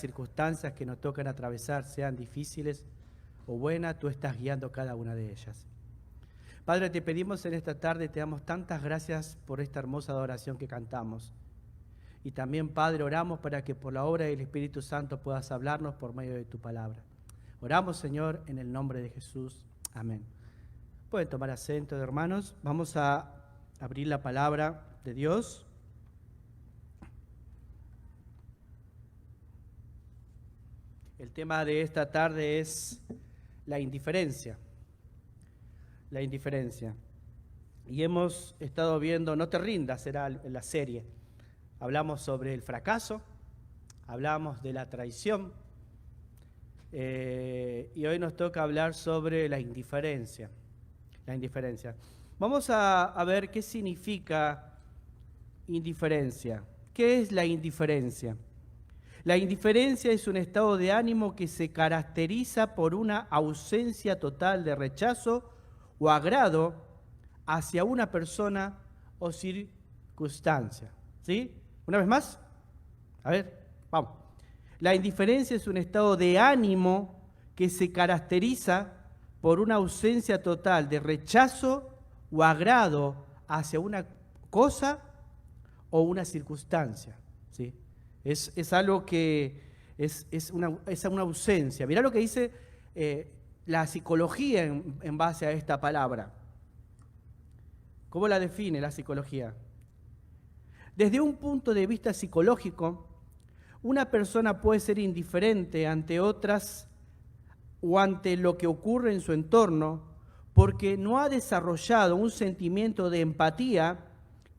circunstancias que nos tocan atravesar, sean difíciles o buenas, tú estás guiando cada una de ellas. Padre, te pedimos en esta tarde, te damos tantas gracias por esta hermosa adoración que cantamos. Y también, Padre, oramos para que por la obra del Espíritu Santo puedas hablarnos por medio de tu palabra. Oramos, Señor, en el nombre de Jesús. Amén. Pueden tomar asiento, hermanos. Vamos a abrir la palabra de Dios. El tema de esta tarde es la indiferencia. La indiferencia. Y hemos estado viendo, No te rindas, será la serie. Hablamos sobre el fracaso, hablamos de la traición, y hoy nos toca hablar sobre la indiferencia. La indiferencia. Vamos a ver qué significa indiferencia. ¿Qué es la indiferencia? La indiferencia es un estado de ánimo que se caracteriza por una ausencia total de rechazo o agrado hacia una persona o circunstancia. ¿Sí? ¿Una vez más? A ver, vamos. La indiferencia es un estado de ánimo que se caracteriza por una ausencia total de rechazo o agrado hacia una cosa o una circunstancia. ¿Sí? Es algo que es una ausencia. Mirá lo que dice la psicología en base a esta palabra. ¿Cómo la define la psicología? Desde un punto de vista psicológico, una persona puede ser indiferente ante otras o ante lo que ocurre en su entorno porque no ha desarrollado un sentimiento de empatía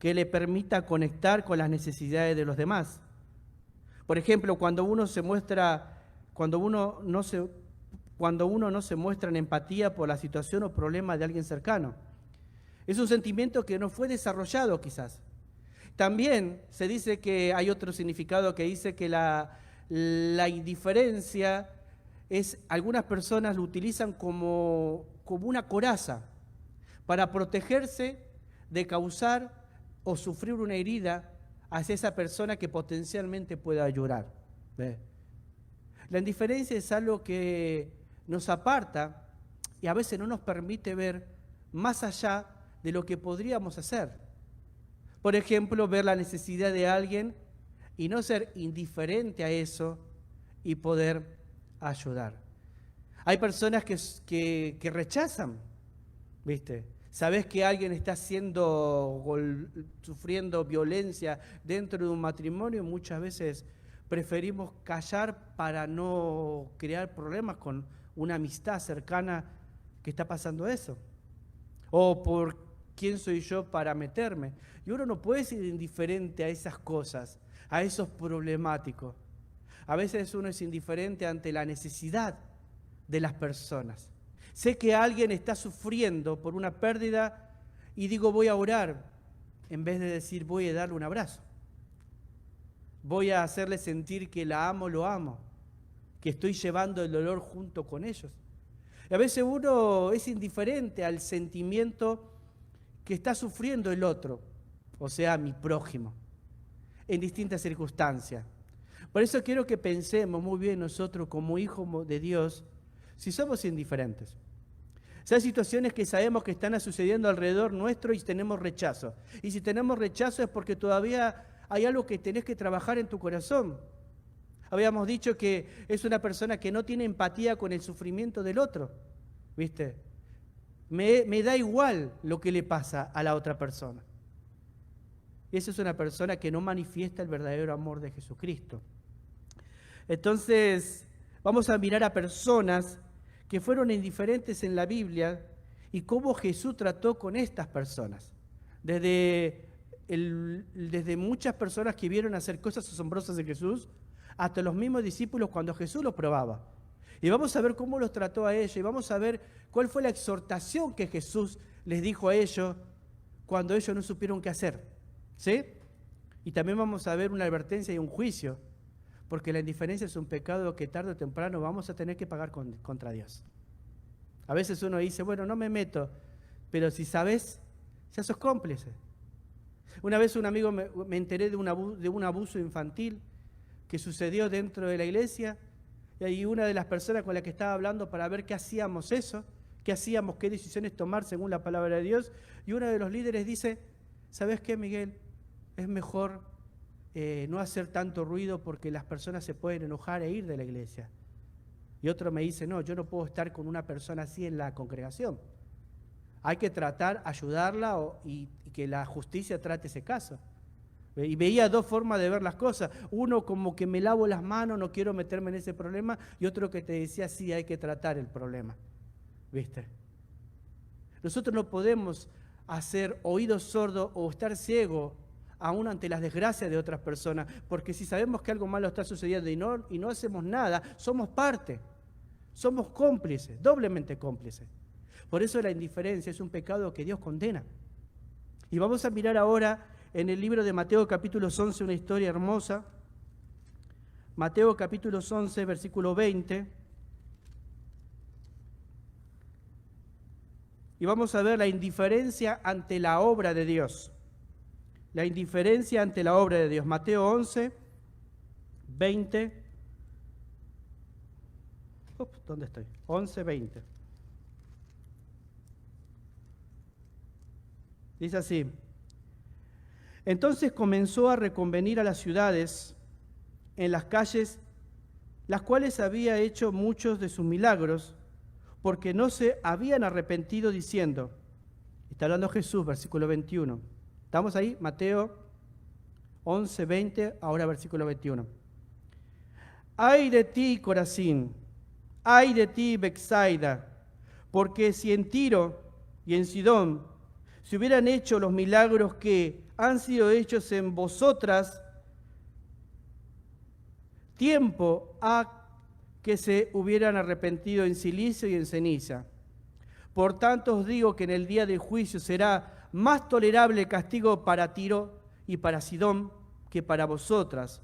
que le permita conectar con las necesidades de los demás. Por ejemplo, cuando uno no se muestra en empatía por la situación o problema de alguien cercano. Es un sentimiento que no fue desarrollado quizás. También se dice que hay otro significado que dice que la indiferencia algunas personas lo utilizan como una coraza para protegerse de causar o sufrir una herida hacia esa persona que potencialmente pueda llorar. La indiferencia es algo que nos aparta y a veces no nos permite ver más allá de lo que podríamos hacer. Por ejemplo, ver la necesidad de alguien y no ser indiferente a eso y poder ayudar. Hay personas que rechazan, ¿viste? Sabés que alguien está sufriendo violencia dentro de un matrimonio, muchas veces preferimos callar para no crear problemas con una amistad cercana que está pasando eso. O por quién soy yo para meterme. Y uno no puede ser indiferente a esas cosas, a esos problemáticos. A veces uno es indiferente ante la necesidad de las personas. Sé que alguien está sufriendo por una pérdida y digo voy a orar en vez de decir voy a darle un abrazo. Voy a hacerle sentir que la amo, lo amo, que estoy llevando el dolor junto con ellos. Y a veces uno es indiferente al sentimiento que está sufriendo el otro, o sea, mi prójimo, en distintas circunstancias. Por eso quiero que pensemos muy bien nosotros como hijos de Dios, si somos indiferentes. Si hay situaciones que sabemos que están sucediendo alrededor nuestro y tenemos rechazo. Y si tenemos rechazo es porque todavía hay algo que tenés que trabajar en tu corazón. Habíamos dicho que es una persona que no tiene empatía con el sufrimiento del otro. ¿Viste? Me da igual lo que le pasa a la otra persona. Esa es una persona que no manifiesta el verdadero amor de Jesucristo. Entonces, vamos a mirar a personas que fueron indiferentes en la Biblia y cómo Jesús trató con estas personas. Desde muchas personas que vieron hacer cosas asombrosas de Jesús, hasta los mismos discípulos cuando Jesús los probaba. Y vamos a ver cómo los trató a ellos y vamos a ver cuál fue la exhortación que Jesús les dijo a ellos cuando ellos no supieron qué hacer. ¿Sí? Y también vamos a ver una advertencia y un juicio, porque la indiferencia es un pecado que tarde o temprano vamos a tener que pagar contra Dios. A veces uno dice, bueno, no me meto, pero si sabes, ya sos cómplice. Una vez un amigo me enteré de un abuso infantil que sucedió dentro de la iglesia, y una de las personas con las que estaba hablando para ver qué hacíamos qué hacíamos, qué decisiones tomar según la palabra de Dios, y uno de los líderes dice, ¿sabes qué, Miguel? Es mejor no hacer tanto ruido porque las personas se pueden enojar e ir de la iglesia. Y otro me dice, no, yo no puedo estar con una persona así en la congregación. Hay que tratar, ayudarla y que la justicia trate ese caso. Y veía dos formas de ver las cosas. Uno como que me lavo las manos, no quiero meterme en ese problema, y otro que te decía, sí, hay que tratar el problema. ¿Viste? Nosotros no podemos hacer oídos sordos o estar ciegos aún ante las desgracias de otras personas, porque si sabemos que algo malo está sucediendo y no hacemos nada, somos parte, somos cómplices, doblemente cómplices. Por eso la indiferencia es un pecado que Dios condena. Y vamos a mirar ahora en el libro de Mateo capítulo 11 una historia hermosa. Mateo capítulo 11, versículo 20. Y vamos a ver la indiferencia ante la obra de Dios. La indiferencia ante la obra de Dios. Mateo 11, 20. ¿Dónde estoy? 11, 20. Dice así: entonces comenzó a reconvenir a las ciudades en las calles, las cuales había hecho muchos de sus milagros, porque no se habían arrepentido, diciendo, está hablando Jesús, versículo 21. ¿Estamos ahí? Mateo 11, 20, ahora versículo 21. Ay de ti, Corazín, ay de ti, Betsaida, porque si en Tiro y en Sidón se hubieran hecho los milagros que han sido hechos en vosotras, tiempo ha que se hubieran arrepentido en silicio y en ceniza. Por tanto os digo que en el día del juicio será más tolerable el castigo para Tiro y para Sidón que para vosotras.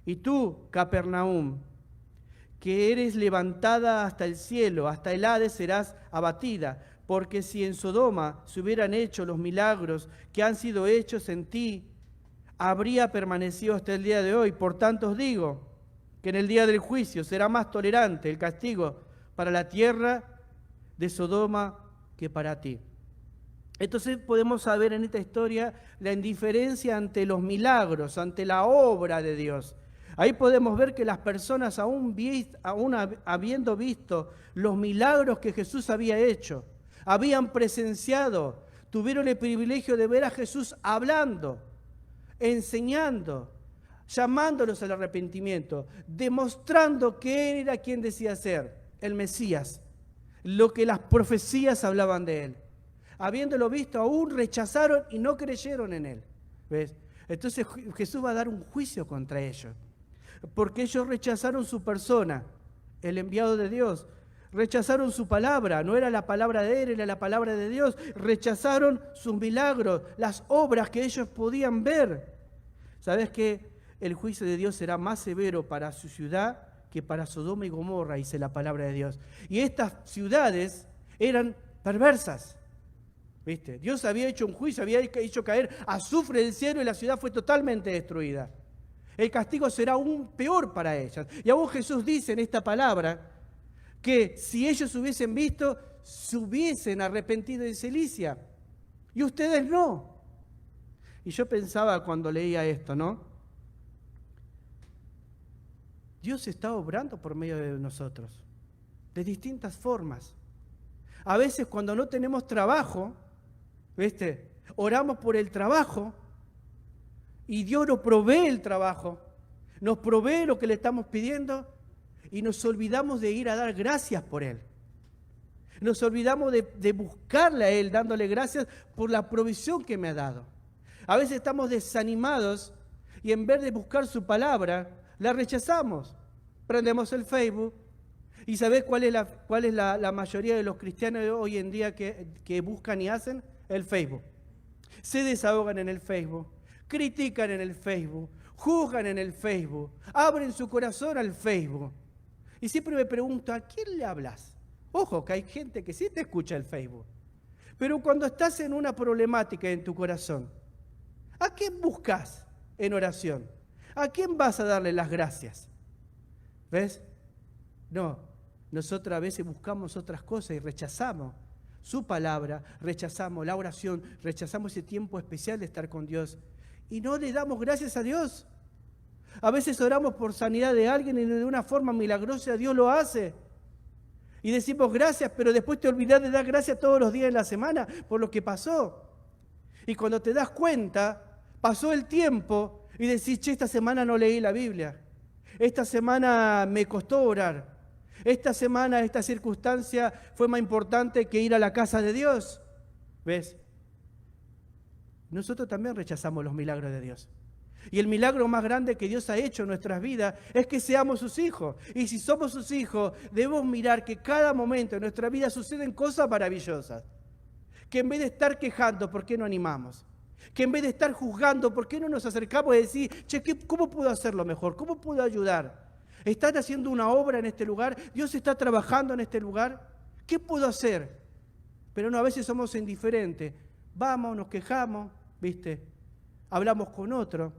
Y tú, Capernaum, que eres levantada hasta el cielo, hasta el Hades serás abatida, porque si en Sodoma se hubieran hecho los milagros que han sido hechos en ti, habría permanecido hasta el día de hoy. Por tanto os digo que en el día del juicio será más tolerante el castigo para la tierra de Sodoma que para ti. Entonces podemos saber en esta historia la indiferencia ante los milagros, ante la obra de Dios. Ahí podemos ver que las personas, aún habiendo visto los milagros que Jesús había hecho, habían presenciado, tuvieron el privilegio de ver a Jesús hablando, enseñando, llamándolos al arrepentimiento, demostrando que Él era quien decía ser, el Mesías, lo que las profecías hablaban de Él. Habiéndolo visto, aún rechazaron y no creyeron en Él. ¿Ves? Entonces Jesús va a dar un juicio contra ellos, porque ellos rechazaron su persona, el enviado de Dios. Rechazaron su palabra, no era la palabra de Él, era la palabra de Dios. Rechazaron sus milagros, las obras que ellos podían ver. ¿Sabes qué? El juicio de Dios será más severo para su ciudad que para Sodoma y Gomorra, dice la palabra de Dios. Y estas ciudades eran perversas. ¿Viste? Dios había hecho un juicio, había hecho caer azufre del cielo y la ciudad fue totalmente destruida. El castigo será aún peor para ellas. Y aún Jesús dice en esta palabra que si ellos hubiesen visto, se hubiesen arrepentido en cilicia. Y ustedes no. Y yo pensaba cuando leía esto, ¿no? Dios está obrando por medio de nosotros, de distintas formas. A veces cuando no tenemos trabajo, ¿viste? Oramos por el trabajo y Dios nos provee el trabajo, nos provee lo que le estamos pidiendo y nos olvidamos de ir a dar gracias por Él. Nos olvidamos de buscarle a Él, dándole gracias por la provisión que me ha dado. A veces estamos desanimados y en vez de buscar su palabra, la rechazamos. Prendemos el Facebook y ¿sabés cuál es la mayoría de los cristianos de hoy en día que buscan y hacen? El Facebook. Se desahogan en el Facebook, critican en el Facebook, juzgan en el Facebook, abren su corazón al Facebook. Y siempre me pregunto, ¿a quién le hablas? Ojo, que hay gente que sí te escucha el Facebook. Pero cuando estás en una problemática en tu corazón, ¿a quién buscas en oración? ¿A quién vas a darle las gracias? ¿Ves? No, nosotros a veces buscamos otras cosas y rechazamos su palabra, rechazamos la oración, rechazamos ese tiempo especial de estar con Dios y no le damos gracias a Dios. A veces oramos por sanidad de alguien y de una forma milagrosa Dios lo hace. Y decimos gracias, pero después te olvidás de dar gracias todos los días de la semana por lo que pasó. Y cuando te das cuenta, pasó el tiempo y decís, che, esta semana no leí la Biblia. Esta semana me costó orar. Esta semana, esta circunstancia fue más importante que ir a la casa de Dios. ¿Ves? Nosotros también rechazamos los milagros de Dios. Y el milagro más grande que Dios ha hecho en nuestras vidas es que seamos sus hijos. Y si somos sus hijos, debemos mirar que cada momento en nuestra vida suceden cosas maravillosas. Que en vez de estar quejando, ¿por qué no animamos? Que en vez de estar juzgando, ¿por qué no nos acercamos y decir, che, ¿cómo puedo hacerlo mejor? ¿Cómo puedo ayudar? ¿Están haciendo una obra en este lugar? ¿Dios está trabajando en este lugar? ¿Qué puedo hacer? Pero no, a veces somos indiferentes. Vamos, nos quejamos, ¿viste? Hablamos con otro.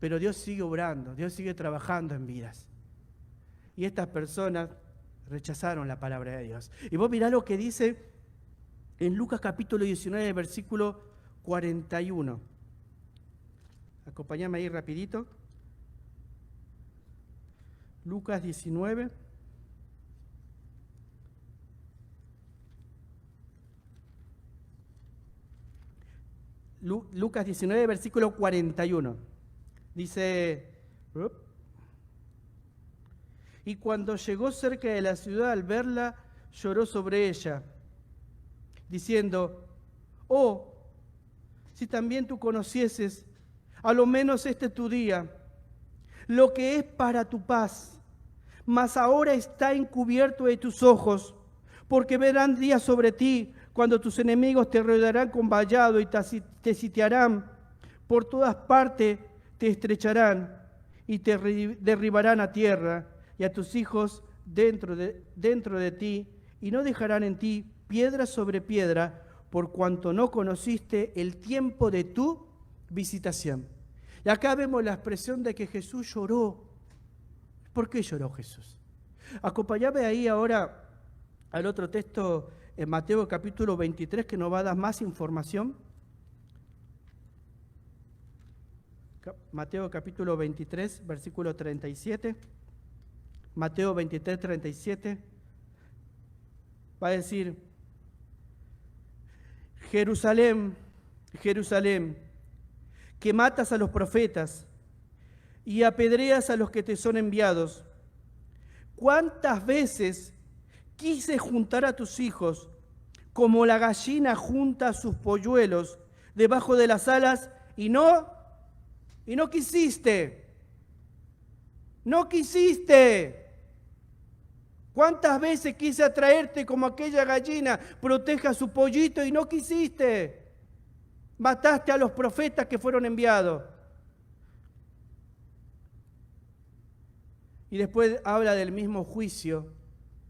Pero Dios sigue obrando, Dios sigue trabajando en vidas. Y estas personas rechazaron la palabra de Dios. Y vos mirá lo que dice en Lucas capítulo 19, versículo 41. Acompáñame ahí rapidito. Lucas 19. Lucas 19, versículo 41. Dice, y cuando llegó cerca de la ciudad, al verla, lloró sobre ella, diciendo, oh, si también tú conocieses, a lo menos este tu día, lo que es para tu paz, mas ahora está encubierto de tus ojos, porque verán días sobre ti, cuando tus enemigos te rodearán con vallado y te sitiarán por todas partes, te estrecharán y te derribarán a tierra y a tus hijos dentro de ti, y no dejarán en ti piedra sobre piedra, por cuanto no conociste el tiempo de tu visitación. Y acá vemos la expresión de que Jesús lloró. ¿Por qué lloró Jesús? Acompáñame ahí ahora al otro texto en Mateo capítulo 23, que nos va a dar más información. Mateo capítulo 23, versículo 37. Mateo 23, 37. Va a decir, Jerusalén, Jerusalén, que matas a los profetas y apedreas a los que te son enviados. ¿Cuántas veces quise juntar a tus hijos como la gallina junta sus polluelos debajo de las alas y no quisiste? No quisiste. ¿Cuántas veces quise atraerte como aquella gallina proteja a su pollito y no quisiste? Mataste a los profetas que fueron enviados. Y después habla del mismo juicio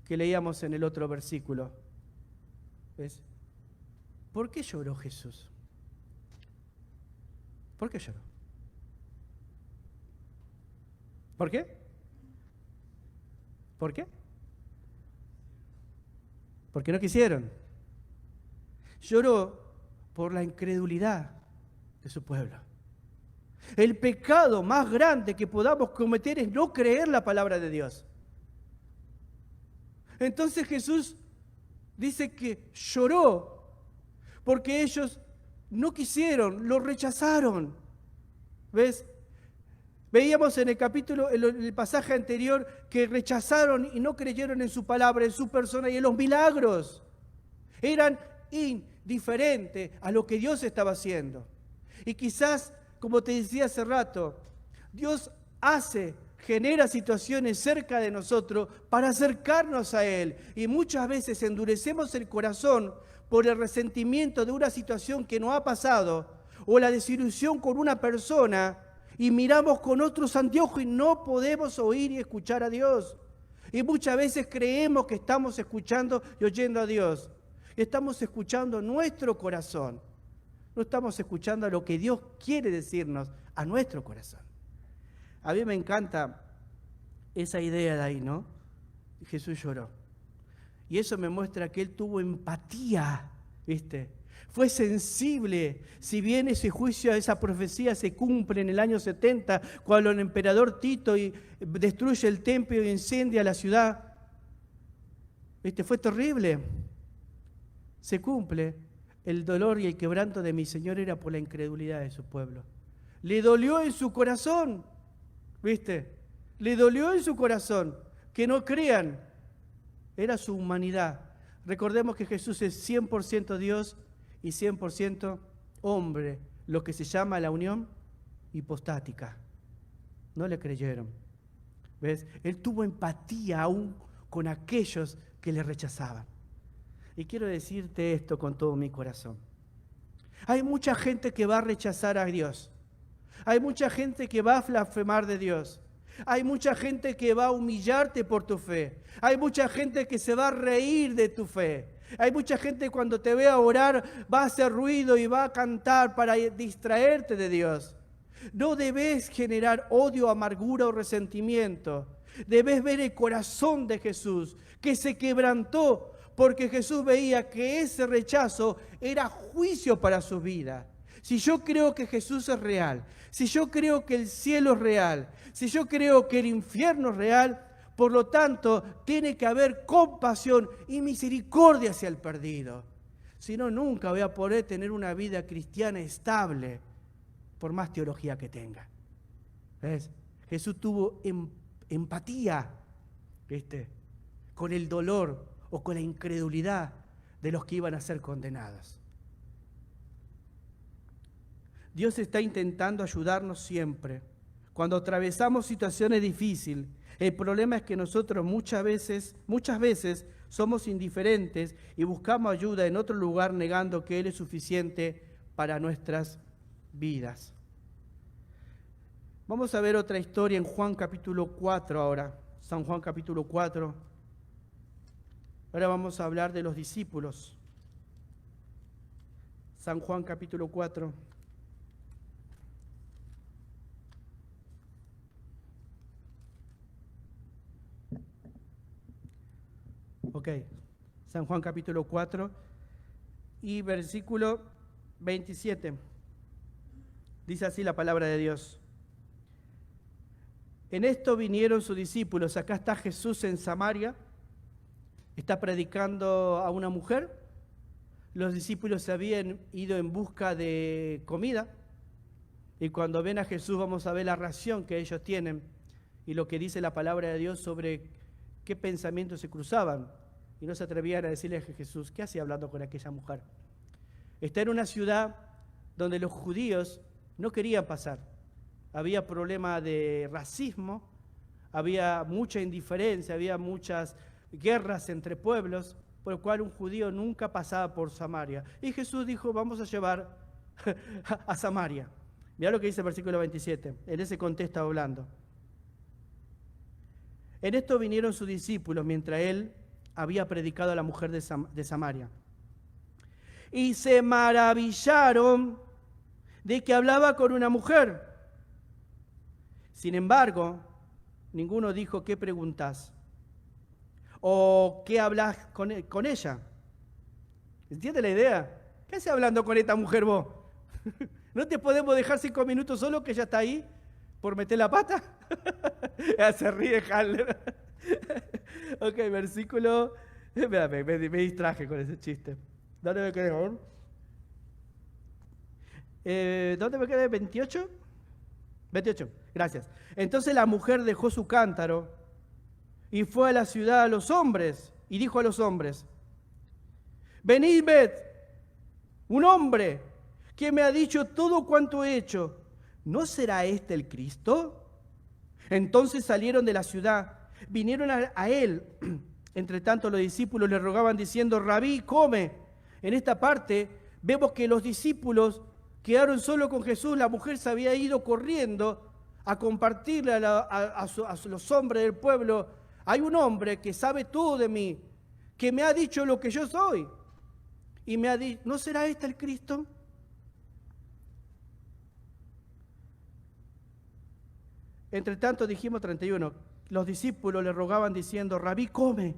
que leíamos en el otro versículo. ¿Ves? ¿Por qué lloró Jesús? ¿Por qué lloró? ¿Por qué? ¿Por qué? Porque no quisieron. Lloró por la incredulidad de su pueblo. El pecado más grande que podamos cometer es no creer la palabra de Dios. Entonces Jesús dice que lloró porque ellos no quisieron, lo rechazaron. ¿Ves? Veíamos en el capítulo, en el pasaje anterior, que rechazaron y no creyeron en su palabra, en su persona y en los milagros. Eran indiferentes a lo que Dios estaba haciendo. Y quizás, como te decía hace rato, Dios genera situaciones cerca de nosotros para acercarnos a Él. Y muchas veces endurecemos el corazón por el resentimiento de una situación que nos ha pasado o la desilusión con una persona y miramos con otros anteojos y no podemos oír y escuchar a Dios. Y muchas veces creemos que estamos escuchando y oyendo a Dios. Estamos escuchando nuestro corazón. No estamos escuchando lo que Dios quiere decirnos a nuestro corazón. A mí me encanta esa idea de ahí, ¿no? Jesús lloró. Y eso me muestra que él tuvo empatía, ¿viste? Fue sensible. Si bien ese juicio, esa profecía se cumple en el año 70, cuando el emperador Tito destruye el templo y incendia la ciudad, ¿viste? Fue terrible. Se cumple. El dolor y el quebranto de mi Señor era por la incredulidad de su pueblo. Le dolió en su corazón, ¿viste? Le dolió en su corazón que no crean. Era su humanidad. Recordemos que Jesús es 100% Dios y 100% hombre, lo que se llama la unión hipostática. No le creyeron. ¿Ves? Él tuvo empatía aún con aquellos que le rechazaban. Y quiero decirte esto con todo mi corazón. Hay mucha gente que va a rechazar a Dios. Hay mucha gente que va a blasfemar de Dios. Hay mucha gente que va a humillarte por tu fe. Hay mucha gente que se va a reír de tu fe. Hay mucha gente que cuando te vea orar va a hacer ruido y va a cantar para distraerte de Dios. No debes generar odio, amargura o resentimiento. Debes ver el corazón de Jesús, que se quebrantó porque Jesús veía que ese rechazo era juicio para su vida. Si yo creo que Jesús es real, si yo creo que el cielo es real, si yo creo que el infierno es real, por lo tanto, tiene que haber compasión y misericordia hacia el perdido. Si no, nunca voy a poder tener una vida cristiana estable, por más teología que tenga. ¿Ves? Jesús tuvo empatía, ¿viste? Con el dolor o con la incredulidad de los que iban a ser condenados. Dios está intentando ayudarnos siempre. Cuando atravesamos situaciones difíciles, el problema es que nosotros muchas veces somos indiferentes y buscamos ayuda en otro lugar negando que Él es suficiente para nuestras vidas. Vamos a ver otra historia en Juan capítulo 4 ahora. San Juan capítulo 4. Ahora vamos a hablar de los discípulos. San Juan capítulo 4. Ok, San Juan capítulo 4 y versículo 27. Dice así la palabra de Dios. En esto vinieron sus discípulos. Acá está Jesús en Samaria. Está predicando a una mujer. Los discípulos se habían ido en busca de comida. Y cuando ven a Jesús vamos a ver la reacción que ellos tienen y lo que dice la palabra de Dios sobre qué pensamientos se cruzaban. Y no se atrevían a decirle a Jesús, ¿qué hacía hablando con aquella mujer? Está en una ciudad donde los judíos no querían pasar. Había problema de racismo, había mucha indiferencia, había muchas guerras entre pueblos, por lo cual un judío nunca pasaba por Samaria. Y Jesús dijo, vamos a llevar a Samaria. Mirá lo que dice el versículo 27, en ese contexto hablando. En esto vinieron sus discípulos mientras él había predicado a la mujer de Samaria. Y se maravillaron de que hablaba con una mujer. Sin embargo, ninguno dijo, ¿qué preguntás? ¿O qué hablas con ella? ¿Entiendes la idea? ¿Qué haces hablando con esta mujer vos? ¿No te podemos dejar 5 minutos solo que ella está ahí por meter la pata? Se ríe Haller. Ok, versículo... Me distraje con ese chiste. ¿Dónde me quedé? ¿Dónde me quedé? ¿28? 28, gracias. Entonces la mujer dejó su cántaro y fue a la ciudad a los hombres y dijo a los hombres, venid, ved, un hombre que me ha dicho todo cuanto he hecho. ¿No será este el Cristo? Entonces salieron de la ciudad, vinieron a él. Entre tanto los discípulos le rogaban diciendo, Rabí, come. En esta parte vemos que los discípulos quedaron solo con Jesús. La mujer se había ido corriendo a compartirle a los hombres del pueblo. Hay un hombre que sabe todo de mí, que me ha dicho lo que yo soy. Y me ha dicho, ¿no será este el Cristo? Entre tanto, dijimos 31, los discípulos le rogaban diciendo, Rabí, come.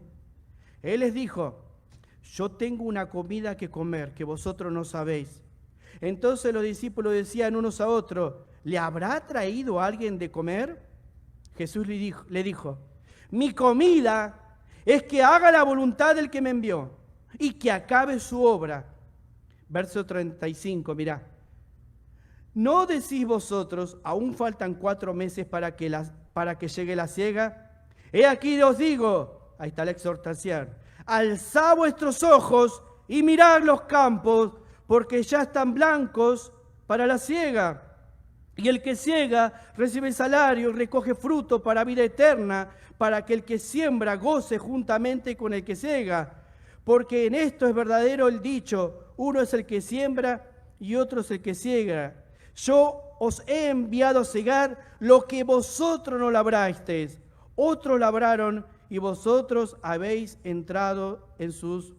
Él les dijo, yo tengo una comida que comer que vosotros no sabéis. Entonces los discípulos decían unos a otros, ¿le habrá traído alguien de comer? Jesús le dijo, mi comida es que haga la voluntad del que me envió y que acabe su obra. Verso 35, mirá. ¿No decís vosotros, aún faltan 4 meses para que llegue la siega? He aquí os digo, ahí está la exhortación, alzad vuestros ojos y mirad los campos, porque ya están blancos para la siega. Y el que siega recibe salario y recoge fruto para vida eterna, para que el que siembra goce juntamente con el que siega. Porque en esto es verdadero el dicho, uno es el que siembra y otro es el que siega. Yo os he enviado a segar lo que vosotros no labrasteis. Otros labraron y vosotros habéis entrado en sus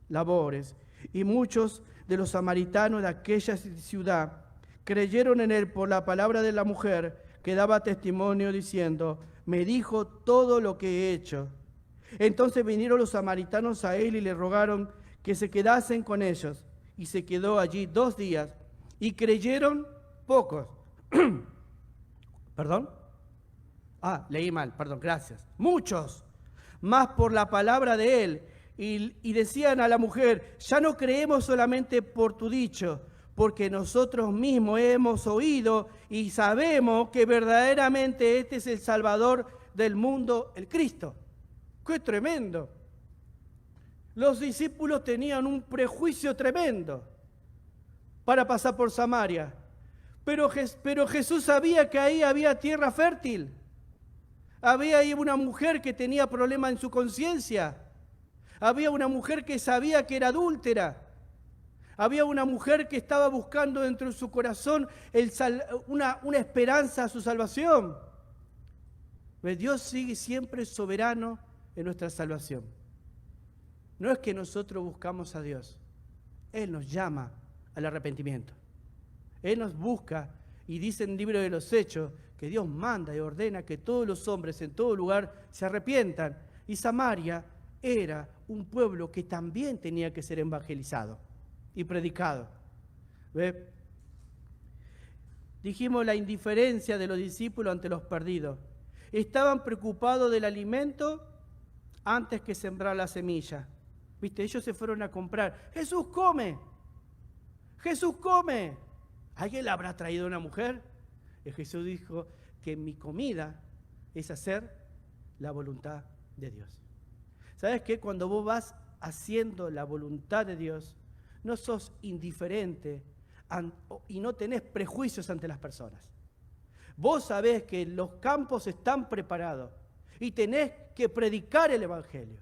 labores. Y muchos de los samaritanos de aquella ciudad creyeron en él por la palabra de la mujer que daba testimonio diciendo, me dijo todo lo que he hecho. Entonces vinieron los samaritanos a él y le rogaron que se quedasen con ellos. Y se quedó allí 2 días. Y creyeron pocos. ¿Perdón? Leí mal, perdón, gracias. Muchos, más por la palabra de él. Y decían a la mujer, ya no creemos solamente por tu dicho, porque nosotros mismos hemos oído y sabemos que verdaderamente este es el Salvador del mundo, el Cristo. ¡Qué tremendo! Los discípulos tenían un prejuicio tremendo para pasar por Samaria. Pero Jesús sabía que ahí había tierra fértil. Había ahí una mujer que tenía problemas en su conciencia. Había una mujer que sabía que era adúltera. Había una mujer que estaba buscando dentro de su corazón una esperanza a su salvación. Dios sigue siempre soberano en nuestra salvación. No es que nosotros buscamos a Dios. Él nos llama al arrepentimiento. Él nos busca y dice en el libro de los Hechos que Dios manda y ordena que todos los hombres en todo lugar se arrepientan. Y Samaria era un pueblo que también tenía que ser evangelizado y predicado. ¿Ve? Dijimos la indiferencia de los discípulos ante los perdidos. Estaban preocupados del alimento antes que sembrar la semilla. ¿Viste? Ellos se fueron a comprar. ¡Jesús come! ¡Jesús come! ¿Alguien le habrá traído una mujer? Y Jesús dijo que mi comida es hacer la voluntad de Dios. ¿Sabes qué? Cuando vos vas haciendo la voluntad de Dios, no sos indiferente y no tenés prejuicios ante las personas. Vos sabés que los campos están preparados y tenés que predicar el Evangelio.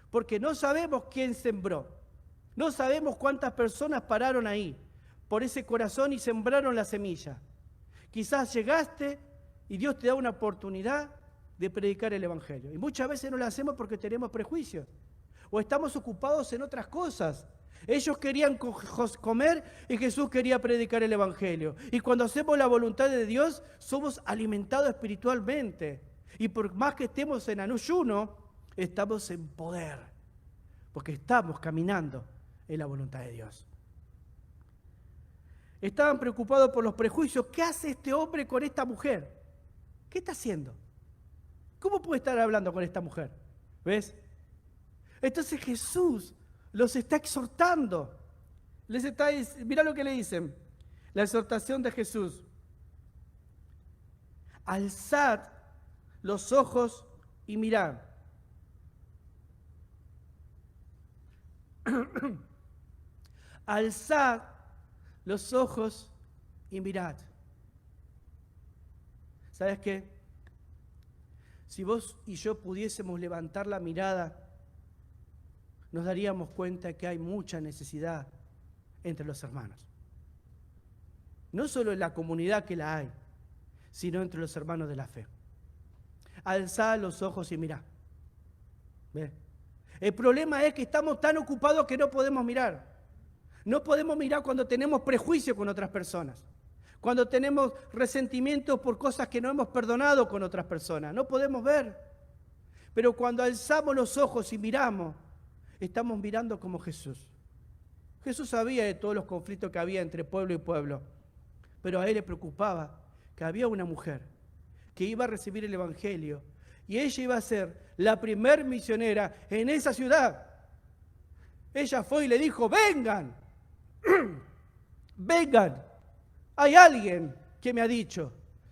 Porque no sabemos quién sembró. No sabemos cuántas personas pararon ahí por ese corazón y sembraron la semilla. Quizás llegaste y Dios te da una oportunidad de predicar el Evangelio. Y muchas veces no lo hacemos porque tenemos prejuicios o estamos ocupados en otras cosas. Ellos querían comer y Jesús quería predicar el Evangelio. Y cuando hacemos la voluntad de Dios, somos alimentados espiritualmente. Y por más que estemos en ayuno, estamos en poder, porque estamos caminando en la voluntad de Dios. Estaban preocupados por los prejuicios. ¿Qué hace este hombre con esta mujer? ¿Qué está haciendo? ¿Cómo puede estar hablando con esta mujer? ¿Ves? Entonces Jesús los está exhortando. Mirá lo que le dicen. La exhortación de Jesús. Alzad los ojos y mirad. Alzad los ojos y mirad. ¿Sabes qué? Si vos y yo pudiésemos levantar la mirada, nos daríamos cuenta que hay mucha necesidad entre los hermanos. No solo en la comunidad que la hay, sino entre los hermanos de la fe. Alzad los ojos y mirad. ¿Ve? El problema es que estamos tan ocupados que no podemos mirar. No podemos mirar cuando tenemos prejuicio con otras personas. Cuando tenemos resentimientos por cosas que no hemos perdonado con otras personas. No podemos ver. Pero cuando alzamos los ojos y miramos, estamos mirando como Jesús. Jesús sabía de todos los conflictos que había entre pueblo y pueblo. Pero a él le preocupaba que había una mujer que iba a recibir el Evangelio. Y ella iba a ser la primer misionera en esa ciudad. Ella fue y le dijo, vengan, vengan. Hay alguien que me ha dicho,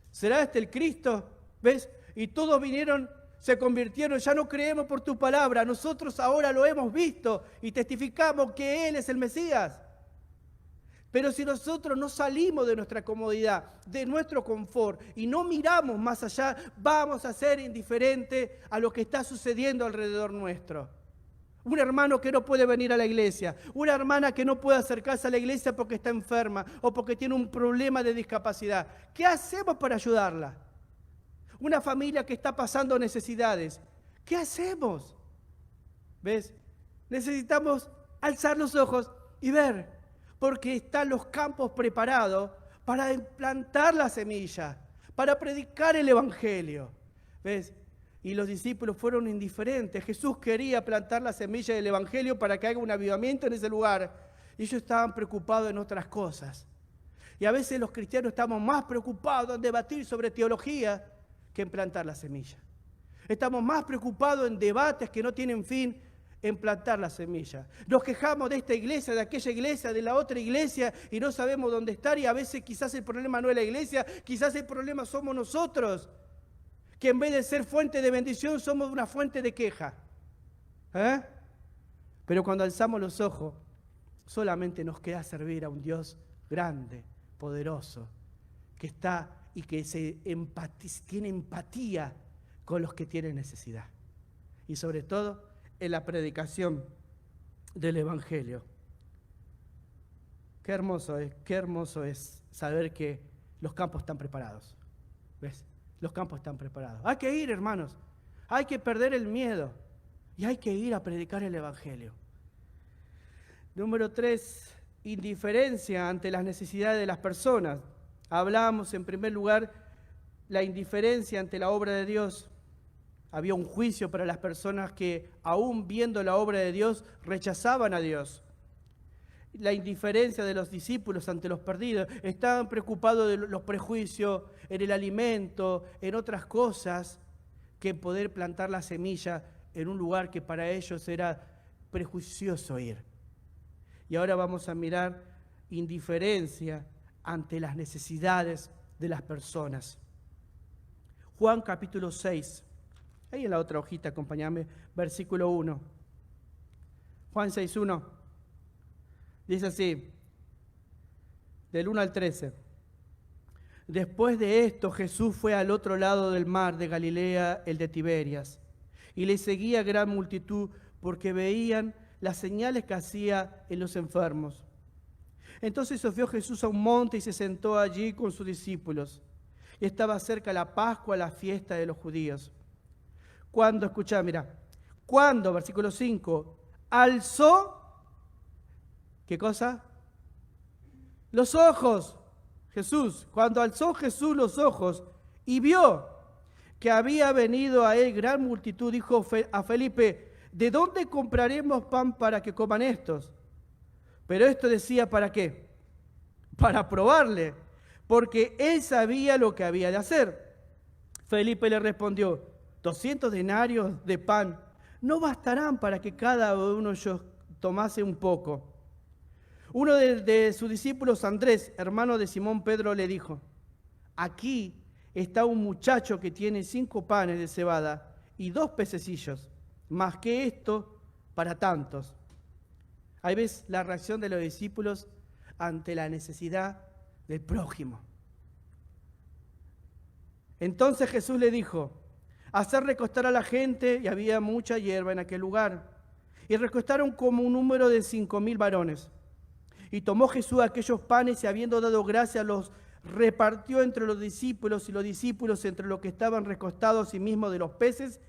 ¿será este el Cristo? ¿Ves? Y todos vinieron, se convirtieron, ya no creemos por tu palabra, nosotros ahora lo hemos visto y testificamos que Él es el Mesías. Pero si nosotros no salimos de nuestra comodidad, de nuestro confort y no miramos más allá, vamos a ser indiferentes a lo que está sucediendo alrededor nuestro. Un hermano que no puede venir a la iglesia, una hermana que no puede acercarse a la iglesia porque está enferma o porque tiene un problema de discapacidad. ¿Qué hacemos para ayudarla? Una familia que está pasando necesidades. ¿Qué hacemos? ¿Ves? Necesitamos alzar los ojos y ver, porque están los campos preparados para implantar la semilla, para predicar el Evangelio. ¿Ves? Y los discípulos fueron indiferentes. Jesús quería plantar la semilla del Evangelio para que haga un avivamiento en ese lugar. Y ellos estaban preocupados en otras cosas. Y a veces los cristianos estamos más preocupados en debatir sobre teología que en plantar la semilla. Estamos más preocupados en debates que no tienen fin en plantar la semilla. Nos quejamos de esta iglesia, de aquella iglesia, de la otra iglesia y no sabemos dónde estar. Y a veces quizás el problema no es la iglesia, quizás el problema somos nosotros. Que en vez de ser fuente de bendición somos una fuente de queja. Pero cuando alzamos los ojos, solamente nos queda servir a un Dios grande, poderoso, que está y que tiene empatía con los que tienen necesidad. Y sobre todo en la predicación del Evangelio. Qué hermoso es saber que los campos están preparados. ¿Ves? Los campos están preparados. Hay que ir, hermanos. Hay que perder el miedo. Y hay que ir a predicar el Evangelio. Número 3, indiferencia ante las necesidades de las personas. Hablamos en primer lugar la indiferencia ante la obra de Dios. Había un juicio para las personas que, aún viendo la obra de Dios, rechazaban a Dios. La indiferencia de los discípulos ante los perdidos. Estaban preocupados de los prejuicios, en el alimento, en otras cosas, que en poder plantar la semilla en un lugar que para ellos era prejuicioso ir. Y ahora vamos a mirar indiferencia ante las necesidades de las personas. Juan capítulo 6. Ahí en la otra hojita, acompáñame, versículo 1. Juan 6:1. Dice así, del 1 al 13. Después de esto, Jesús fue al otro lado del mar de Galilea, el de Tiberias, y le seguía gran multitud porque veían las señales que hacía en los enfermos. Entonces subió Jesús a un monte y se sentó allí con sus discípulos. Y estaba cerca la Pascua, la fiesta de los judíos. Cuando, versículo 5, alzó, ¿qué cosa? Los ojos. Jesús, cuando alzó Jesús los ojos y vio que había venido a él gran multitud, dijo a Felipe, ¿de dónde compraremos pan para que coman estos? Pero esto decía, ¿para qué? Para probarle, porque él sabía lo que había de hacer. Felipe le respondió, 200 denarios de pan no bastarán para que cada uno de ellos tomase un poco. Uno de sus discípulos, Andrés, hermano de Simón Pedro, le dijo, aquí está un muchacho que tiene 5 panes de cebada y 2 pececillos, más que esto para tantos. Ahí ves la reacción de los discípulos ante la necesidad del prójimo. Entonces Jesús le dijo, hacer recostar a la gente, y había mucha hierba en aquel lugar, y recostaron como un número de 5,000 varones. Y tomó Jesús aquellos panes y habiendo dado gracias los repartió entre los discípulos y los discípulos entre los que estaban recostados sí mismos de los peces,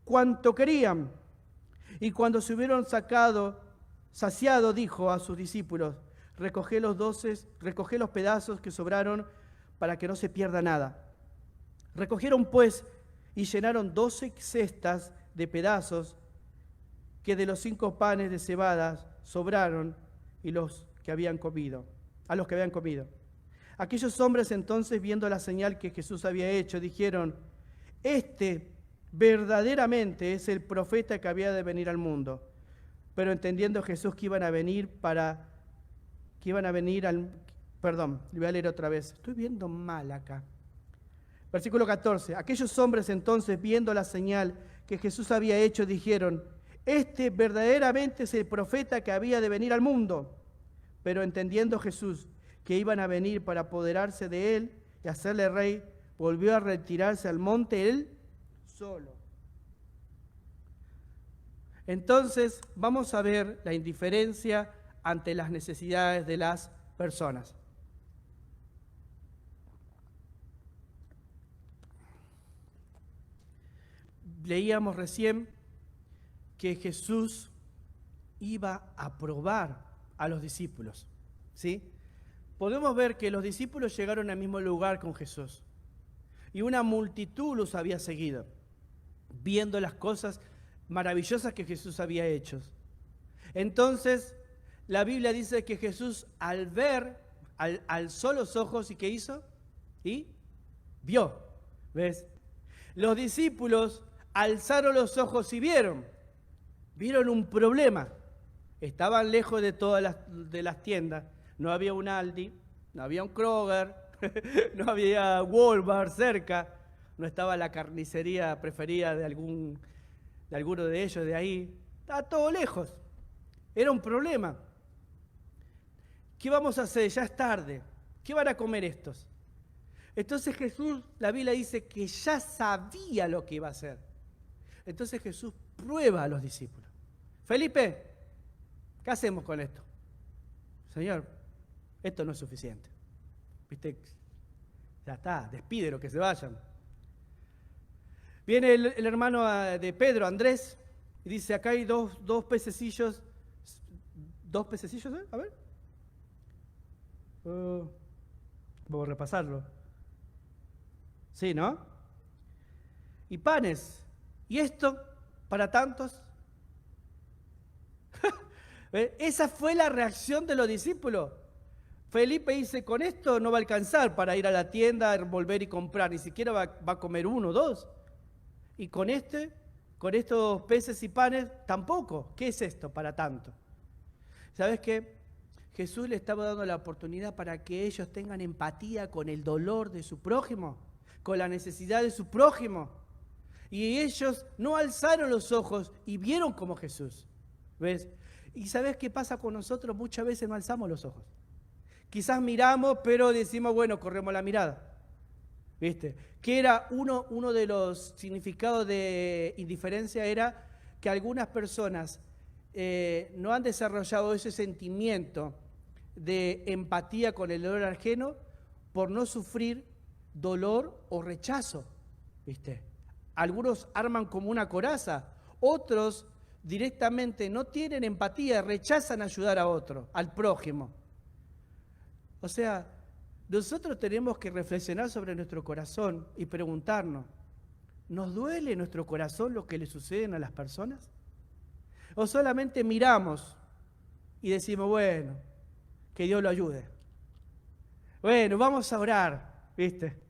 cuanto querían. Y cuando se hubieron saciado, dijo a sus discípulos, recoged los pedazos que sobraron para que no se pierda nada. Recogieron pues y llenaron 12 cestas de pedazos que de los 5 panes de cebada sobraron y a los que habían comido. Aquellos hombres entonces, viendo la señal que Jesús había hecho, dijeron: este verdaderamente es el profeta que había de venir al mundo. Pero entendiendo Jesús que iban a venir Perdón, le voy a leer otra vez. Estoy viendo mal acá. Versículo 14. Aquellos hombres entonces, viendo la señal que Jesús había hecho, dijeron: este verdaderamente es el profeta que había de venir al mundo. Pero entendiendo Jesús que iban a venir para apoderarse de él y hacerle rey, volvió a retirarse al monte él solo. Entonces vamos a ver la indiferencia ante las necesidades de las personas. Leíamos recién que Jesús iba a probar a los discípulos, ¿sí? Podemos ver que los discípulos llegaron al mismo lugar con Jesús y una multitud los había seguido, viendo las cosas maravillosas que Jesús había hecho. Entonces, la Biblia dice que Jesús al ver, alzó los ojos y ¿qué hizo? Y vio, ¿ves? Los discípulos alzaron los ojos y vieron un problema. Estaban lejos de todas las tiendas. No había un Aldi, no había un Kroger, no había Walmart cerca, no estaba la carnicería preferida de alguno de ellos de ahí. Estaba todo lejos. Era un problema. ¿Qué vamos a hacer? Ya es tarde. ¿Qué van a comer estos? Entonces Jesús, la Biblia dice que ya sabía lo que iba a hacer. Entonces Jesús prueba a los discípulos. Felipe, ¿qué hacemos con esto? Señor, esto no es suficiente. ¿Viste? Ya está, despídelo, que se vayan. Viene el hermano de Pedro, Andrés, y dice: acá hay dos pececillos. ¿2 pececillos? A ver. Vamos a repasarlo. Sí, ¿no? Y panes. ¿Y esto para tantos? Esa fue la reacción de los discípulos. Felipe dice: con esto no va a alcanzar para ir a la tienda, volver y comprar, ni siquiera va a comer 1 o 2. Y con estos peces y panes, tampoco. ¿Qué es esto para tanto? ¿Sabes qué? Jesús le estaba dando la oportunidad para que ellos tengan empatía con el dolor de su prójimo, con la necesidad de su prójimo. Y ellos no alzaron los ojos y vieron como Jesús. ¿Ves? ¿Y sabes qué pasa con nosotros? Muchas veces no alzamos los ojos. Quizás miramos, pero decimos, bueno, corremos la mirada. ¿Viste? Que era uno de los significados de indiferencia, era que algunas personas no han desarrollado ese sentimiento de empatía con el dolor ajeno por no sufrir dolor o rechazo. ¿Viste? Algunos arman como una coraza, otros directamente no tienen empatía, rechazan ayudar a otro, al prójimo. O sea, nosotros tenemos que reflexionar sobre nuestro corazón y preguntarnos: ¿nos duele en nuestro corazón lo que le suceden a las personas? ¿O solamente miramos y decimos, bueno, que Dios lo ayude? Bueno, vamos a orar, ¿viste?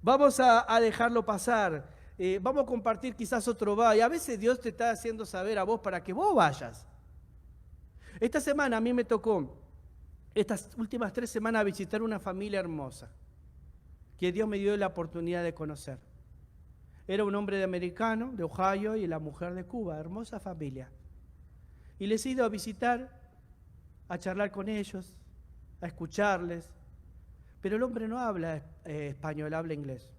Vamos a dejarlo pasar. Vamos a compartir, quizás otro va. Y a veces Dios te está haciendo saber a vos para que vos vayas. Esta semana a mí me tocó, estas últimas 3 semanas, visitar una familia hermosa que Dios me dio la oportunidad de conocer. Era un hombre americano, de Ohio, y la mujer de Cuba, hermosa familia. Y les he ido a visitar, a charlar con ellos, a escucharles. Pero el hombre no habla español, habla inglés.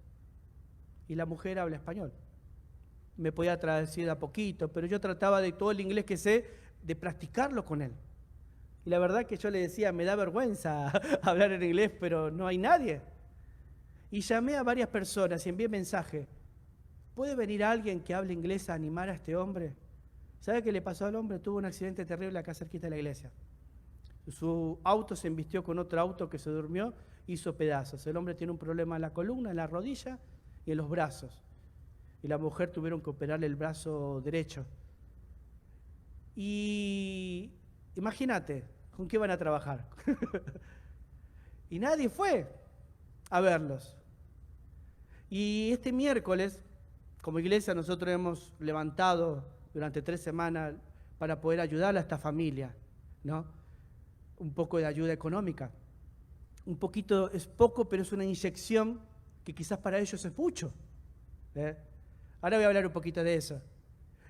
Y la mujer habla español. Me podía traducir a poquito, pero yo trataba de todo el inglés que sé, de practicarlo con él. Y la verdad que yo le decía, me da vergüenza hablar en inglés, pero no hay nadie. Y llamé a varias personas y envié mensaje. ¿Puede venir alguien que hable inglés a animar a este hombre? ¿Sabe qué le pasó al hombre? Tuvo un accidente terrible acá cerquita de la iglesia. Su auto se embistió con otro auto que se durmió hizo pedazos. El hombre tiene un problema en la columna, en la rodilla y en los brazos. Y la mujer tuvieron que operarle el brazo derecho. Y imagínate, ¿con qué van a trabajar? Y nadie fue a verlos. Y este miércoles, como iglesia, nosotros hemos levantado durante 3 semanas para poder ayudar a esta familia, ¿no? Un poco de ayuda económica. Un poquito es poco, pero es una inyección que quizás para ellos es mucho. Ahora voy a hablar un poquito de eso.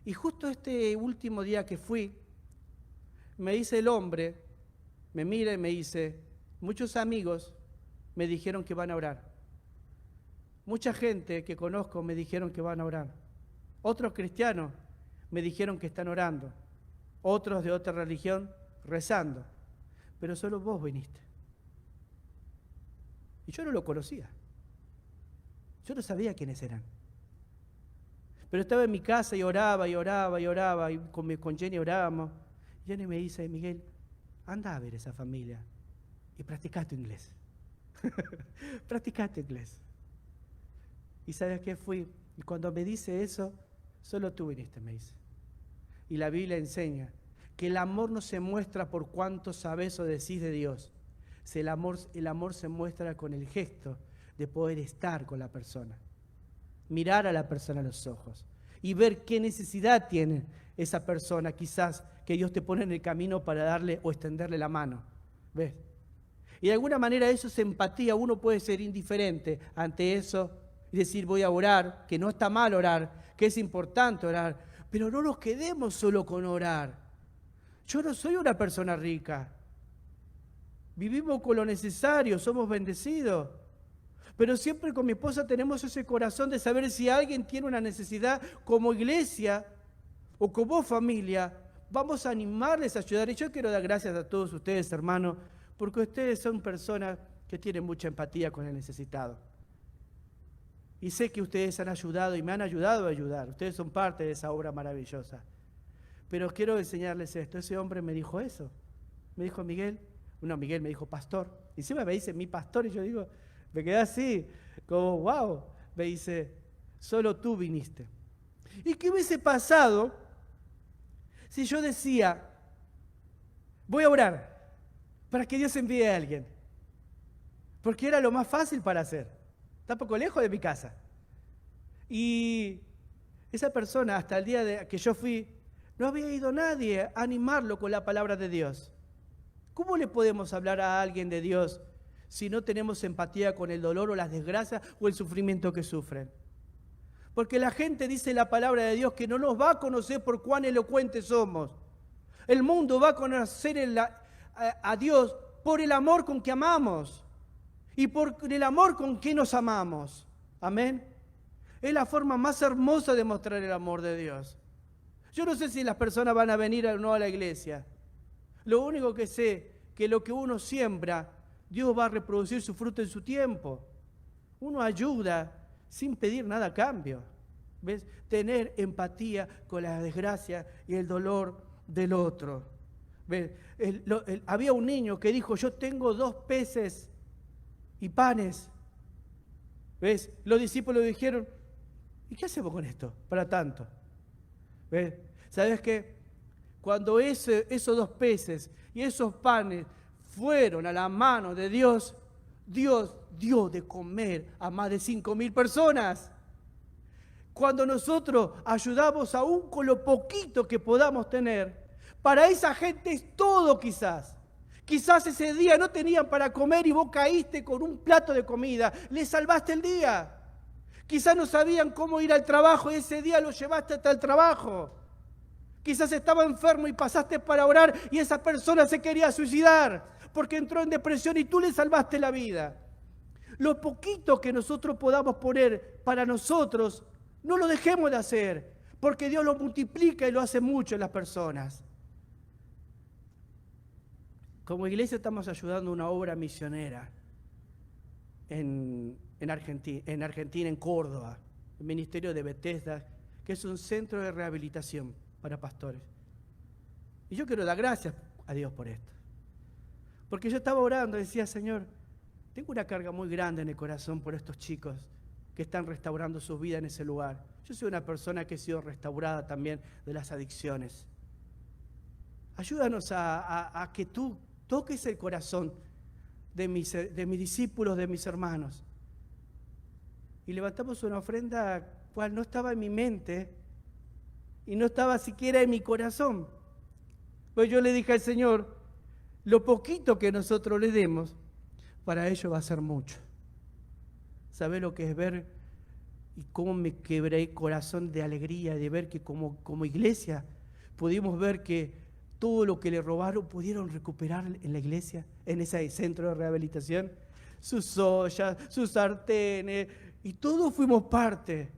Y justo este último día que fui, me dice el hombre, me mira y me dice, muchos amigos me dijeron que van a orar. Mucha gente que conozco me dijeron que van a orar. Otros cristianos me dijeron que están orando. Otros de otra religión rezando. Pero solo vos viniste. Y yo no lo conocía. Yo no sabía quiénes eran. Pero estaba en mi casa y oraba, y oraba, y oraba, y con Jenny orábamos. Y Jenny me dice, Miguel, anda a ver esa familia y practica tu inglés. Practica tu inglés. ¿Y sabes qué fui? Y cuando me dice eso, solo tú viniste, me dice. Y la Biblia enseña que el amor no se muestra por cuánto sabes o decís de Dios. El amor se muestra con el gesto de poder estar con la persona. Mirar a la persona a los ojos y ver qué necesidad tiene esa persona, quizás que Dios te pone en el camino para darle o extenderle la mano. ¿Ves? Y de alguna manera eso es empatía. Uno puede ser indiferente ante eso y decir voy a orar, que no está mal orar, que es importante orar, pero no nos quedemos solo con orar. Yo no soy una persona rica. Vivimos con lo necesario, somos bendecidos. Pero siempre con mi esposa tenemos ese corazón de saber si alguien tiene una necesidad como iglesia o como familia, vamos a animarles a ayudar. Y yo quiero dar gracias a todos ustedes, hermanos, porque ustedes son personas que tienen mucha empatía con el necesitado. Y sé que ustedes han ayudado y me han ayudado a ayudar. Ustedes son parte de esa obra maravillosa. Pero quiero enseñarles esto. Ese hombre me dijo eso. Me dijo Miguel me dijo pastor. Y encima me dice mi pastor y yo digo, me quedé así, como wow. Me dice, solo tú viniste. ¿Y qué hubiese pasado si yo decía, voy a orar para que Dios envíe a alguien? Porque era lo más fácil para hacer. Está poco lejos de mi casa. Y esa persona, hasta el día de que yo fui, no había ido nadie a animarlo con la palabra de Dios. ¿Cómo le podemos hablar a alguien de Dios si no tenemos empatía con el dolor o las desgracias o el sufrimiento que sufren? Porque la gente dice la palabra de Dios que no nos va a conocer por cuán elocuentes somos. El mundo va a conocer a Dios por el amor con que amamos y por el amor con que nos amamos. Amén. Es la forma más hermosa de mostrar el amor de Dios. Yo no sé si las personas van a venir o no a la iglesia. Lo único que sé, que lo que uno siembra, Dios va a reproducir su fruto en su tiempo. Uno ayuda sin pedir nada a cambio. ¿Ves? Tener empatía con la desgracia y el dolor del otro. ¿Ves? Había un niño que dijo, yo tengo 2 peces y panes. ¿Ves? Los discípulos dijeron, ¿y qué hacemos con esto para tanto? ¿Ves? ¿Sabes qué? Cuando esos 2 peces y esos panes fueron a la mano de Dios, Dios dio de comer a más de 5.000 personas. Cuando nosotros ayudamos aún con lo poquito que podamos tener, para esa gente es todo quizás. Quizás ese día no tenían para comer y vos caíste con un plato de comida, le salvaste el día. Quizás no sabían cómo ir al trabajo y ese día lo llevaste hasta el trabajo. Quizás estaba enfermo y pasaste para orar y esa persona se quería suicidar porque entró en depresión y tú le salvaste la vida. Lo poquito que nosotros podamos poner para nosotros, no lo dejemos de hacer, porque Dios lo multiplica y lo hace mucho en las personas. Como iglesia estamos ayudando a una obra misionera en Argentina, en Córdoba, el ministerio de Bethesda, que es un centro de rehabilitación para pastores. Y yo quiero dar gracias a Dios por esto. Porque yo estaba orando y decía, Señor, tengo una carga muy grande en el corazón por estos chicos que están restaurando sus vidas en ese lugar. Yo soy una persona que he sido restaurada también de las adicciones. Ayúdanos a que tú toques el corazón de mis discípulos, de mis hermanos. Y levantamos una ofrenda cual no estaba en mi mente y no estaba siquiera en mi corazón. Pues yo le dije al Señor, lo poquito que nosotros le demos, para ellos va a ser mucho. ¿Sabés lo que es ver y cómo me quebré el corazón de alegría de ver que como iglesia pudimos ver que todo lo que le robaron pudieron recuperar en la iglesia, en ese centro de rehabilitación? Sus ollas, sus sartenes, y todos fuimos parte.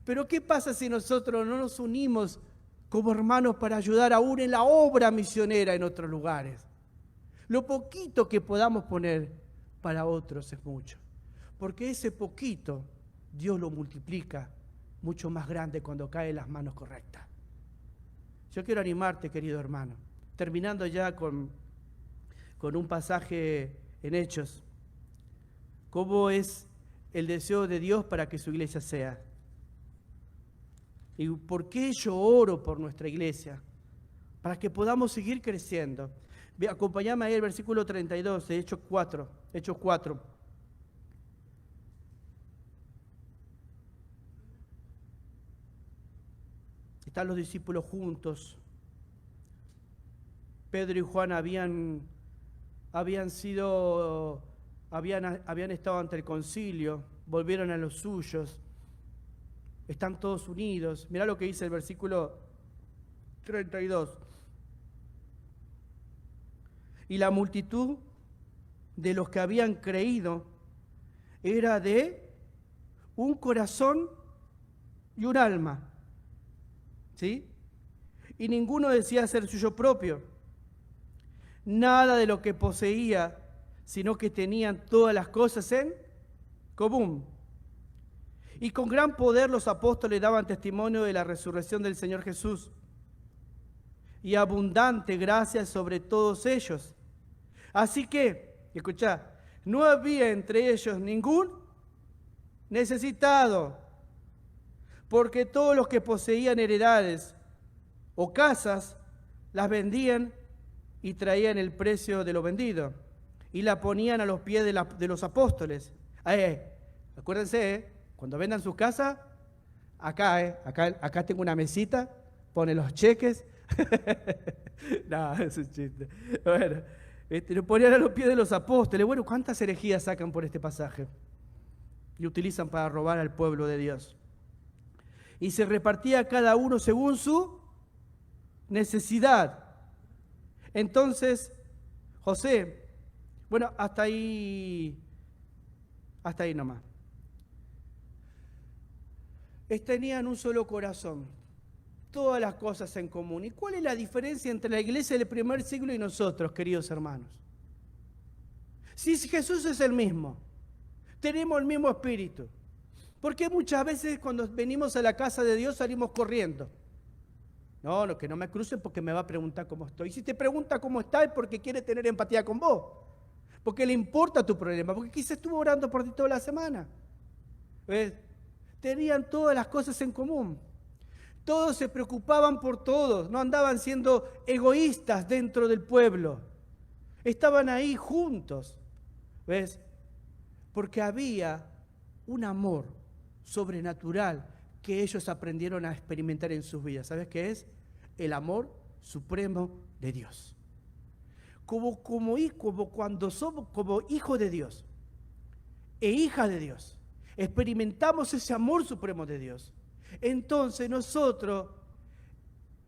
Pero ¿qué pasa si nosotros no nos unimos como hermanos para ayudar aún en la obra misionera en otros lugares? Lo poquito que podamos poner para otros es mucho. Porque ese poquito Dios lo multiplica mucho más grande cuando cae en las manos correctas. Yo quiero animarte, querido hermano, terminando ya con un pasaje en Hechos. ¿Cómo es el deseo de Dios para que su iglesia sea? ¿Y por qué yo oro por nuestra iglesia? Para que podamos seguir creciendo. Acompáñame ahí el versículo 32 de Hechos 4. Hechos 4. Están los discípulos juntos. Pedro y Juan habían estado ante el concilio, volvieron a los suyos, están todos unidos. Mirá lo que dice el versículo 32. Y la multitud de los que habían creído era de un corazón y un alma. ¿Sí? Y ninguno decía ser suyo propio nada de lo que poseía, sino que tenían todas las cosas en común. Y con gran poder los apóstoles daban testimonio de la resurrección del Señor Jesús, y abundante gracia sobre todos ellos. Así que, escuchá, no había entre ellos ningún necesitado, porque todos los que poseían heredades o casas las vendían y traían el precio de lo vendido y la ponían a los pies de los apóstoles. Acuérdense, cuando vendan sus casas, acá tengo una mesita, pone los cheques. No, es un chiste. Bueno, lo ponían a los pies de los apóstoles. Bueno, ¿cuántas herejías sacan por este pasaje? Y utilizan para robar al pueblo de Dios. Y se repartía cada uno según su necesidad. Entonces, José, bueno, hasta ahí nomás. Tenían un solo corazón, todas las cosas en común. ¿Y cuál es la diferencia entre la iglesia del primer siglo y nosotros, queridos hermanos? Si Jesús es el mismo, tenemos el mismo espíritu. ¿Por qué muchas veces cuando venimos a la casa de Dios salimos corriendo? No, que no me crucen porque me va a preguntar cómo estoy. Y si te pregunta cómo estás es porque quiere tener empatía con vos. Porque le importa tu problema. Porque quizás estuvo orando por ti toda la semana. ¿Ves? Tenían todas las cosas en común. Todos se preocupaban por todos. No andaban siendo egoístas dentro del pueblo. Estaban ahí juntos. ¿Ves? Porque había un amor sobrenatural que ellos aprendieron a experimentar en sus vidas. ¿Sabes qué es? El amor supremo de Dios. Como cuando somos como hijos de Dios e hijas de Dios, experimentamos ese amor supremo de Dios. Entonces nosotros,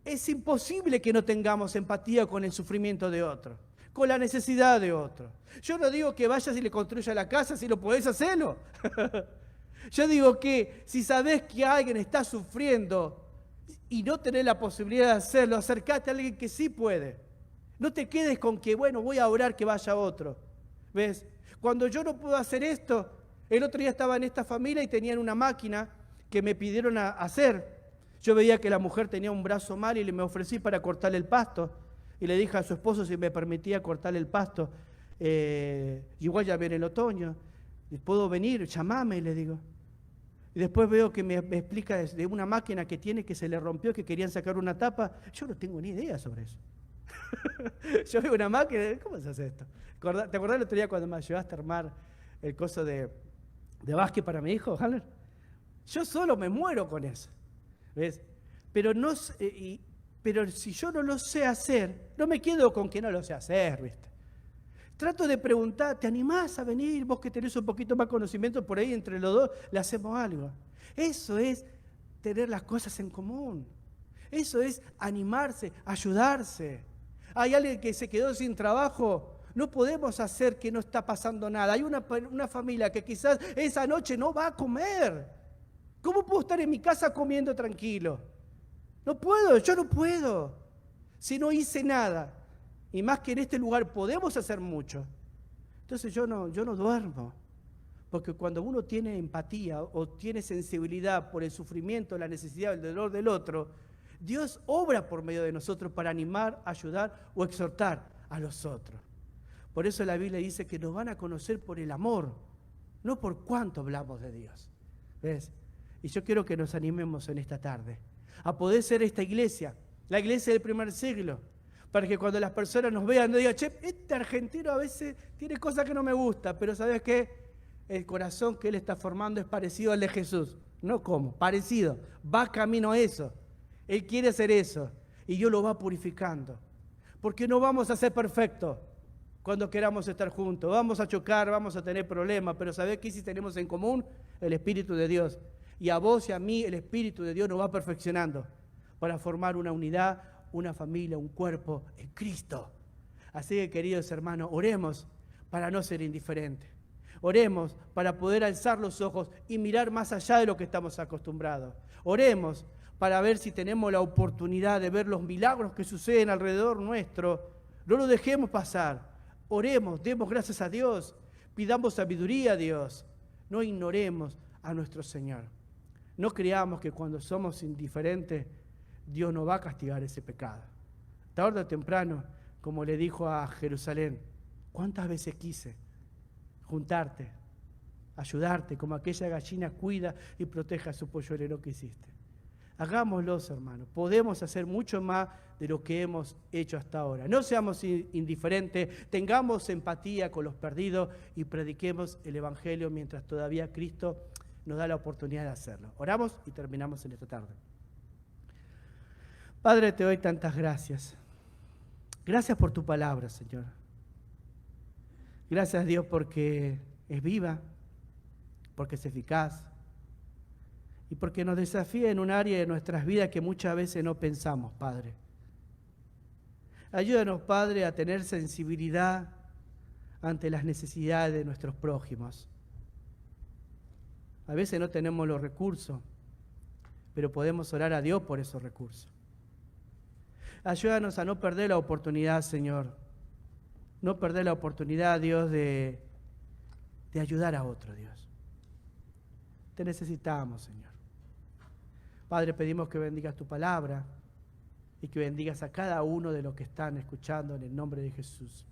es imposible que no tengamos empatía con el sufrimiento de otro, con la necesidad de otro. Yo no digo que vayas y le construyas la casa si lo podés hacerlo. Yo digo que si sabés que alguien está sufriendo y no tenés la posibilidad de hacerlo, acercate a alguien que sí puede. No te quedes con que, bueno, voy a orar que vaya otro. ¿Ves? Cuando yo no puedo hacer esto, el otro día estaba en esta familia y tenían una máquina que me pidieron hacer. Yo veía que la mujer tenía un brazo mal y me ofrecí para cortarle el pasto. Y le dije a su esposo si me permitía cortarle el pasto. igual ya viene el otoño, puedo venir, llamame, le digo. Y después veo que me explica de una máquina que tiene que se le rompió, que querían sacar una tapa. Yo no tengo ni idea sobre eso. Yo veo una máquina, ¿cómo se hace esto? ¿Te acordás el otro día cuando me ayudaste a armar el coso de básquet para mi hijo, Haller? Yo solo me muero con eso, ¿ves? Pero si yo no lo sé hacer, no me quedo con que no lo sé hacer, ¿viste? Trato de preguntar, ¿te animás a venir? Vos que tenés un poquito más conocimiento, por ahí entre los dos le hacemos algo. Eso es tener las cosas en común. Eso es animarse, ayudarse. Hay alguien que se quedó sin trabajo, no podemos hacer que no está pasando nada. Hay una familia que quizás esa noche no va a comer. ¿Cómo puedo estar en mi casa comiendo tranquilo? No puedo, yo no puedo. Si no hice nada. Y más que en este lugar podemos hacer mucho. Entonces yo no duermo. Porque cuando uno tiene empatía o tiene sensibilidad por el sufrimiento, la necesidad, el dolor del otro, Dios obra por medio de nosotros para animar, ayudar o exhortar a los otros. Por eso la Biblia dice que nos van a conocer por el amor, no por cuánto hablamos de Dios. ¿Ves? Y yo quiero que nos animemos en esta tarde a poder ser esta iglesia, la iglesia del primer siglo, para que cuando las personas nos vean no digan, che, este argentino a veces tiene cosas que no me gustan, pero ¿sabes qué? El corazón que él está formando es parecido al de Jesús. No como, parecido. Va camino a eso. Él quiere hacer eso y Dios lo va purificando. Porque no vamos a ser perfectos cuando queramos estar juntos. Vamos a chocar, vamos a tener problemas, pero ¿sabés qué sí tenemos en común? El Espíritu de Dios. Y a vos y a mí el Espíritu de Dios nos va perfeccionando para formar una unidad, una familia, un cuerpo en Cristo. Así que, queridos hermanos, oremos para no ser indiferentes. Oremos para poder alzar los ojos y mirar más allá de lo que estamos acostumbrados. Oremos para ver si tenemos la oportunidad de ver los milagros que suceden alrededor nuestro. No lo dejemos pasar. Oremos, demos gracias a Dios, pidamos sabiduría a Dios. No ignoremos a nuestro Señor. No creamos que cuando somos indiferentes, Dios no va a castigar ese pecado. Tarde o temprano, como le dijo a Jerusalén, ¿cuántas veces quise juntarte, ayudarte, como aquella gallina cuida y protege a su polluelo que hiciste? Hagámoslos, hermanos. Podemos hacer mucho más de lo que hemos hecho hasta ahora. No seamos indiferentes, tengamos empatía con los perdidos y prediquemos el Evangelio mientras todavía Cristo nos da la oportunidad de hacerlo. Oramos y terminamos en esta tarde. Padre, te doy tantas gracias. Gracias por tu palabra, Señor. Gracias, Dios, porque es viva, porque es eficaz y porque nos desafía en un área de nuestras vidas que muchas veces no pensamos, Padre. Ayúdanos, Padre, a tener sensibilidad ante las necesidades de nuestros prójimos. A veces no tenemos los recursos, pero podemos orar a Dios por esos recursos. Ayúdanos a no perder la oportunidad, Señor. No perder la oportunidad, Dios, de ayudar a otro, Dios. Te necesitamos, Señor. Padre, pedimos que bendigas tu palabra y que bendigas a cada uno de los que están escuchando en el nombre de Jesús.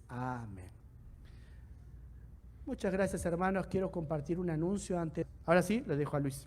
Amén. Muchas gracias, hermanos. Quiero compartir un anuncio antes. Ahora sí, le dejo a Luis.